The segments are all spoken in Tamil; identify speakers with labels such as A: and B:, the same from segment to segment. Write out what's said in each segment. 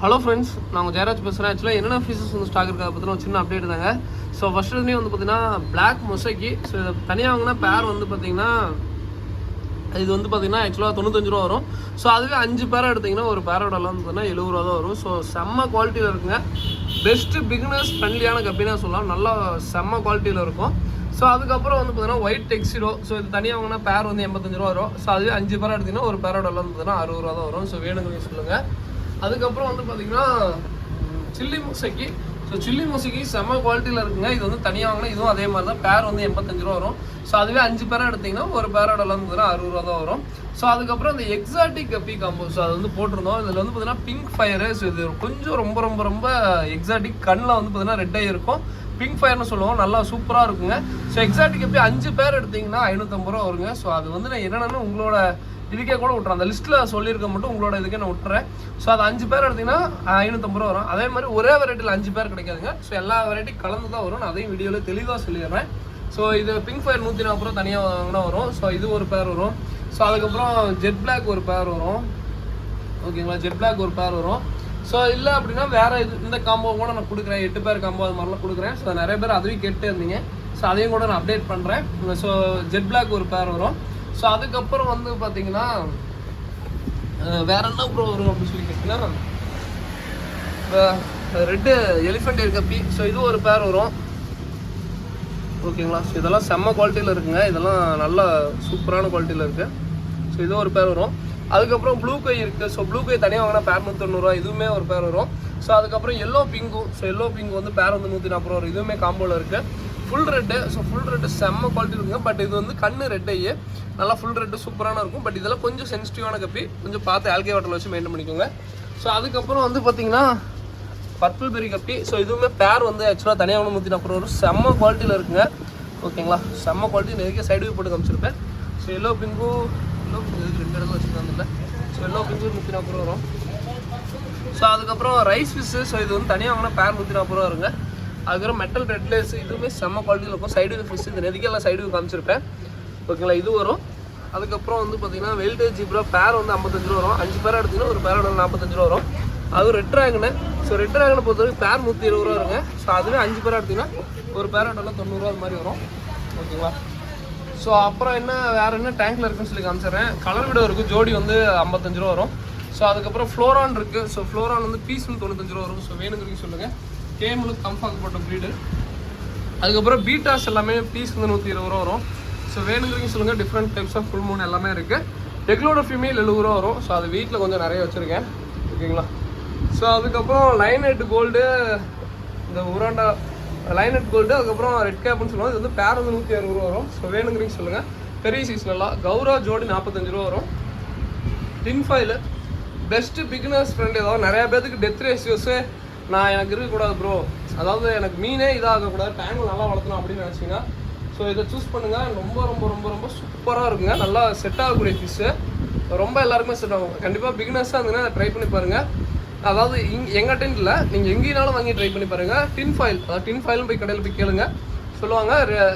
A: ஹலோ ஃப்ரெண்ட்ஸ், நான் ஜெயராஜ் பேசுகிறேன். ஆக்சுவலாக என்னென்ன ஃபீஸஸ் வந்து ஸ்டாக் இருக்கா பற்றின ஒரு சின்ன அப்டேட் தாங்க. ஸோ ஃபஸ்ட்டு வந்து பார்த்தீங்கன்னா பிளாக் மொசைக்கு. ஸோ இதை தனியாக வாங்கினா பேர் வந்து பார்த்தீங்கன்னா இது வந்து பார்த்தீங்கன்னா ஆக்சுவலாக 95 ரூபா வரும். ஸோ அதுவே 5 பேராக எடுத்திங்கன்னா ஒரு பேரோட எல்லாம் வந்து பார்த்தீங்கன்னா 70 ரூபா தான் வரும். ஸோ செம்ம குவாலிட்டியில் இருக்குங்க. பெஸ்ட்டு பிகினர்ஸ் ஃப்ரெண்ட்லியான கம்பெனியாக சொல்லலாம். நல்லா செம்ம குவாலிட்டியில் இருக்கும். ஸோ அதுக்கப்புறம் வந்து பார்த்தீங்கன்னா ஒயிட் டெக்ஸிடோ. ஸோ இது தனியாக வாங்கினா பேர் வந்து 85 ரூபா வரும். ஸோ அதுவே 5 பேராக எடுத்திங்கன்னா ஒரு பேரோட எல்லாம் வந்து பார்த்தீங்கன்னா 60 ரூபா தான் வரும். ஸோ வேணுங்கிறீங்க சொல்லுங்கள். அதுக்கப்புறம் வந்து பார்த்தீங்கன்னா சில்லி மூசைக்கு. ஸோ சில்லி மூசைக்கு செம்ம குவாலிட்டியில் இருக்குங்க. இது வந்து தனியாக வாங்கினா இதுவும் அதே மாதிரி தான். பேர் வந்து 85 ரூபா வரும். ஸோ அதுவே 5 பேராக எடுத்திங்கன்னா ஒரு பேரோட எல்லாம் வந்து 60 ரூபா தான் வரும். ஸோ அதுக்கப்புறம் இந்த எக்ஸாட்டிக் கப்பி காம்போ. ஸோ அது வந்து போட்டிருந்தோம். இதில் வந்து பார்த்தீங்கன்னா பிங்க் ஃபயரு. ஸோ இது கொஞ்சம் ரொம்ப ரொம்ப ரொம்ப எக்ஸாட்டிக். கண்ணில் வந்து பார்த்தீங்கன்னா ரெட்டாக இருக்கும். பிங்க் ஃபயர்னு சொல்லுவோம். நல்லா சூப்பராக இருக்குங்க. ஸோ எக்ஸாட்டிக் கப்பி 5 பேர் எடுத்திங்கன்னா 550 ரூபா வருங்க. ஸோ அது வந்து நான் என்னென்னு உங்களோட இதுக்கே கூட விட்றேன். அந்த லிஸ்ட்டில் சொல்லியிருக்க மட்டும் உங்களோட இதுக்கே நான் விட்டுறேன். ஸோ அது 5 பேர் எடுத்திங்கன்னா 550 ரூபா வரும். அதே மாதிரி ஒரே வெரைட்டியில் 5 பேர் கிடைக்காதுங்க. ஸோ எல்லா வெரைட்டி கலந்து தான் வரும். நான் அதையும் வீடியோவில் தெளிவாக சொல்லிடுறேன். ஸோ இது பிங்க் ஃபயர் 140 ரூபா தனியாக வாங்கினா வரும். ஸோ இது ஒரு பேர் வரும். ஸோ அதுக்கப்புறம் ஜெட் பிளாக் ஒரு பேர் வரும். ஓகேங்களா, ஜெட் பிளாக் ஒரு பேர் வரும். ஸோ இல்லை அப்படின்னா வேறு இது இந்த காம்போ கூட நான் கொடுக்குறேன். 8 பேர் காம்போ அது மாதிரிலாம் கொடுக்குறேன். ஸோ நிறைய பேர் அதுவும் கேட்டு இருந்தீங்க. ஸோ அதையும் கூட நான் அப்டேட் பண்ணுறேன். ஸோ ஜெட் பிளாக் ஒரு பேர் வரும். ஸோ அதுக்கப்புறம் வந்து பார்த்தீங்கன்னா வேற என்ன ப்ரோ வரும் அப்படின்னு சொல்லி கேட்டிங்கன்னா ரெட்டு எலிஃபெண்ட் ஏர் கப்பி. ஸோ இது ஒரு பேர் வரும். ஓகேங்களா, ஸோ இதெல்லாம் செம்ம குவாலிட்டியில் இருக்குங்க. இதெல்லாம் நல்ல சூப்பரான குவாலிட்டியில் இருக்குது. ஸோ இது ஒரு பேர் வரும். அதுக்கப்புறம் ப்ளூ கை இருக்குது. ஸோ ப்ளூ கை தனியாக வாங்கினா பேர் 190 ரூபா. இதுவுமே ஒரு பேர் வரும். ஸோ அதுக்கப்புறம் yellow pink. So yellow pink வந்து பேர் வந்து 140 ரூபா வரும். இதுவுமே காம்போவில் இருக்குது. Full red. So full red செம்ம குவாலிட்டி இருக்குங்க. பட் இது வந்து கண்ணு ரெட்டையே நல்லா ஃபுல் ரெட்டு சூப்பரான இருக்கும். பட் இதெல்லாம் கொஞ்சம் சென்சிட்டிவான கப்பி. கொஞ்சம் பார்த்து ஆல்கே வாட்டரில் வச்சு மெயின்டைன் பண்ணிக்கோங்க. ஸோ அதுக்கப்புறம் வந்து பார்த்தீங்கன்னா பர்பிள் பெரி கப்பி. ஸோ இதுவுமே பேர் வந்து ஆக்சுவலாக தனியாக 140 ரூபா வரும். செம்ம குவாலிட்டியில் இருக்குங்க. ஓகேங்களா, செம்ம குவாலிட்டி. நிறைய சைடு வியூ போட்டு காமிச்சிருப்பேன். ஸோ எல்லோ பிங்கு 2 இடத்துல வச்சுருக்காங்கல்ல. ஸோ எல்லோ பிங்கு 140 ரூபா வரும். ஸோ அதுக்கப்புறம் ரைஸ் ஃபிஷ்ஷு. ஸோ இது வந்து தனியாக வாங்கினா பேர் 140 ரூபா வருங்க. அதுக்கப்புறம் மெட்டல் ரெட்லேஸ். இதுவுமே செம்ம குவாலிட்டியில் இருக்கும். Side view fish. இது நெதிக்கெல்லாம் சைடு வியூ காமிச்சிருப்பேன். ஓகேங்களா, இது வரும். அதுக்கப்புறம் வந்து பார்த்தீங்கன்னா வெல்டேஜ் ஜீப்ரா பேர் வந்து 55 ரூபா வரும். 5 பேராக எடுத்திங்கன்னா ஒரு பேரோட 45 ரூபா வரும். அது ரெட் ட்ராகனு. ஸோ ரெட் ட்ராகனை பொறுத்த வரைக்கும் பேர் 120 ரூபா வருங்க. ஸோ அதுவே 5 பேராக எடுத்திங்கன்னா ஒரு பேரோட 90 ரூபா அது மாதிரி வரும். ஓகேங்களா, ஸோ அப்புறம் என்ன வேறு என்ன டேங்க்கில் இருக்குன்னு சொல்லி காமிச்சிடுறேன். கலர் விட இருக்கும். ஜோடி வந்து 55 ரூபா வரும். ஸோ அதுக்கப்புறம் ஃப்ளோரான் இருக்குது. ஸோ ஃப்ளோரான் வந்து பீஸ் வந்து 95 ரூபா வரும். ஸோ வேணுங்கிறீங்க சொல்லுங்கள். கேமுக்கு கம்ஃபாக்கு போட்ட ப்ரீடு. அதுக்கப்புறம் பீட்டாஸ் எல்லாமே பீஸ் வந்து 120 ரூபா வரும். ஸோ வேணுங்கிறீங்க சொல்லுங்கள். Different types of full moon எல்லாமே இருக்குது. எக்லோட ஃபீமேல் 70 ரூபா வரும். ஸோ அது வீட்டில் கொஞ்சம் நிறைய வச்சுருக்கேன். ஓகேங்களா, ஸோ அதுக்கப்புறம் லைனெட் கோல்டு, இந்த உராண்டா லைனெட் கோல்டு, அதுக்கப்புறம் ரெட் கேப்னு சொல்லுவாங்க. இது வந்து பேர் வந்து 160 ரூபா வரும். ஸோ வேணுங்கிறீங்க சொல்லுங்கள். பெரிய சைஸ்லாம் கௌரா ஜோடி 45 ரூபா வரும். டின் ஃபைலு பெஸ்ட்டு பிகினர்ஸ் ஃப்ரெண்ட். ஏதாவது நிறையா பேருக்கு டெத் ரேஷியோஸு நான் எனக்கு இருக்கக்கூடாது ப்ரோ, அதாவது எனக்கு மீனே இதாகக்கூடாது, டேங்கில் நல்லா வளர்த்தணும் அப்படின்னு நினச்சிங்கன்னா ஸோ இதை சூஸ் பண்ணுங்கள். ரொம்ப ரொம்ப ரொம்ப ரொம்ப சூப்பராக இருக்குங்க. நல்லா செட் ஆகக்கூடிய ஃபிஷ்ஷு. ரொம்ப எல்லாருக்குமே செட் ஆகும். கண்டிப்பாக பிகினர்ஸாக இருந்தீங்கன்னா ட்ரை பண்ணி பாருங்கள். அதாவது எங்கள் டென்ட் இல்லை, நீங்கள் எங்கேனாலும் வாங்கி ட்ரை பண்ணி பாருங்கள். டின் ஃபைல், அதாவது டின் ஃபைலும் போய் கடையில் போய் கேளுங்க. சொல்லுவாங்க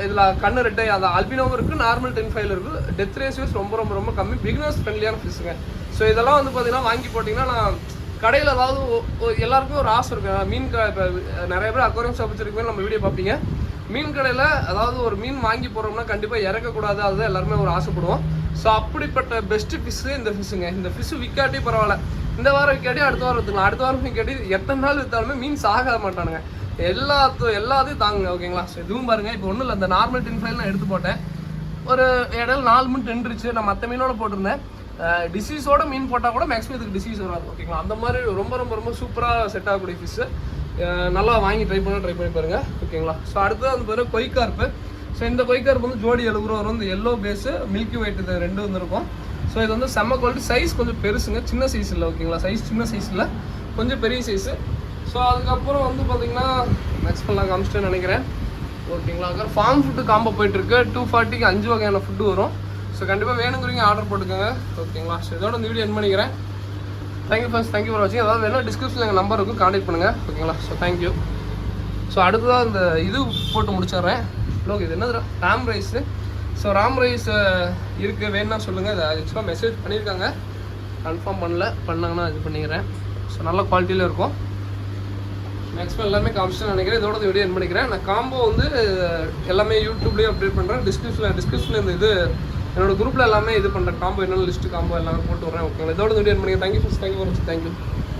A: இதில் கண்ணு ரெட்டை அந்த அல்பினோவும் இருக்குது, நார்மல் டின் ஃபைல் இருக்குது. டெத் ரேஷியோஸ் ரொம்ப ரொம்ப ரொம்ப கம்மி. பிகினர்ஸ் ஃப்ரெண்ட்லியான ஃபிஷ்ஷுங்க. ஸோ இதெல்லாம் வந்து பார்த்தீங்கன்னா வாங்கி போட்டிங்கன்னா நான் கடையில் அதாவது எல்லாருக்குமே ஒரு ஆசை இருக்குது. மீன் கடை இப்போ நிறைய பேர் அக்வாரியம் ஷாப் வச்சுருக்கவே நம்ம வீடியோ பார்ப்பீங்க. மீன் கடையில் அதாவது ஒரு மீன் வாங்கி போடுறோம்னா கண்டிப்பாக இறக்கக்கூடாது. அதுதான் எல்லாருமே ஒரு ஆசைப்படுவோம். ஸோ அப்படிப்பட்ட பெஸ்ட்டு ஃபிஷ்ஷு இந்த ஃபிஷ்ஷுங்க. இந்த ஃபிஷ்ஷு விற்காட்டி பரவாயில்ல, இந்த வாரம் விற்காட்டி அடுத்த வாரம் விற்றுக்கலாம். அடுத்த வாரம் விற்காட்டி எத்தனை நாள் விற்றாலுமே மீன் சாக மாட்டானுங்க. எல்லாத்தையும் தாங்குங்க. ஓகேங்களா, ஸோ இதுவும் பாருங்கள். இப்போ ஒன்றும் இல்லை, இந்த நார்மல் டின் ஃபைல் நான் எடுத்து போட்டேன். ஒரு இடையில 4 மீன் நின்றுச்சு. நான் மற்ற மீனோட போட்டிருந்தேன். டிசீஸோட மீன் போட்டால் கூட மேக்ஸிமம் இதுக்கு டிசீஸ் வராது. ஓகேங்களா, அந்த மாதிரி ரொம்ப ரொம்ப ரொம்ப சூப்பராக செட் ஆகக்கூடிய ஃபிஷ்ஷு. நல்லா வாங்கி ட்ரை பண்ணி பாருங்கள். ஓகேங்களா, ஸோ அடுத்தது வந்து பாருங்கள் கொய்கார்ப்பு. ஸோ இந்த கொய்கார்ப்பு வந்து ஜோடி 70 ரூபா வரும். இந்த எல்லோ பேஸு மில்கி ஒயிட் இது 2 வந்துருக்கும். ஸோ இது வந்து செம்ம குவாலிட்டி. சைஸ் கொஞ்சம் பெருசுங்க, சின்ன சைஸ் இல்லை. ஓகேங்களா, சைஸ் சின்ன சைஸ் இல்லை, கொஞ்சம் பெரிய சைஸு. ஸோ அதுக்கப்புறம் வந்து பார்த்தீங்கன்னா மேக்ஸ் பண்ணலாம் காமிச்சிட்டேன்னு நினைக்கிறேன். ஓகேங்களா, அதுக்கப்புறம் ஃபார்ம் ஃபுட்டு காம்போ போயிட்டுருக்கு. 240க்கு 5 வகையான ஃபுட்டு வரும். ஸோ கண்டிப்பாக வேணுங்கிறீங்க ஆர்டர் போட்டுக்கோங்க. ஓகேங்களா, ஸோ இதோட இந்த வீடியோ என் பண்ணிக்கிறேன். தேங்க்யூ ஃபர்ஸ்ட், தேங்க்யூ ஃபார் வாட்சிங். அதாவது வேணும் டிஸ்கிரிப்ஷனில் எங்கள் நம்பர் இருக்கும், கான்டெக்ட் பண்ணுங்கள். ஓகேங்களா, ஸோ தேங்க்யூ. ஸோ அடுத்ததாக இந்த இது போட்டு முடிச்சிடுறேன். லோக் இது என்னது Ram rice. So Ram rice இருக்குது வேணும்னா சொல்லுங்கள். இதை ஆக்சுவலாக மெசேஜ் பண்ணியிருக்காங்க, கன்ஃபார்ம் பண்ணாங்கன்னா இது பண்ணிக்கிறேன். ஸோ நல்ல குவாலிட்டியில் இருக்கும். மேக்ஸிமம் எல்லாமே காமிச்சிட்டு நினைக்கிறேன். இதோட வீடியோ என் பண்ணிக்கிறேன். நான் காம்போ வந்து எல்லாமே யூடியூப்லேயும் அப்டேட் பண்ணுறேன். டிஸ்கிரிப்ஷனில் இந்த இது என்னோட குரூப்பில் எல்லாமே இது பண்ணுறேன். காம்போ என்னென்ன லிஸ்ட்டு காம்போ எல்லாமே போட்டு வரேன். ஓகேங்களா? இதோட வீடியோ என் பண்ணிக்கிறேன். தேங்க்யூ ஃபார் வாட்சிங். தேங்க்யூ.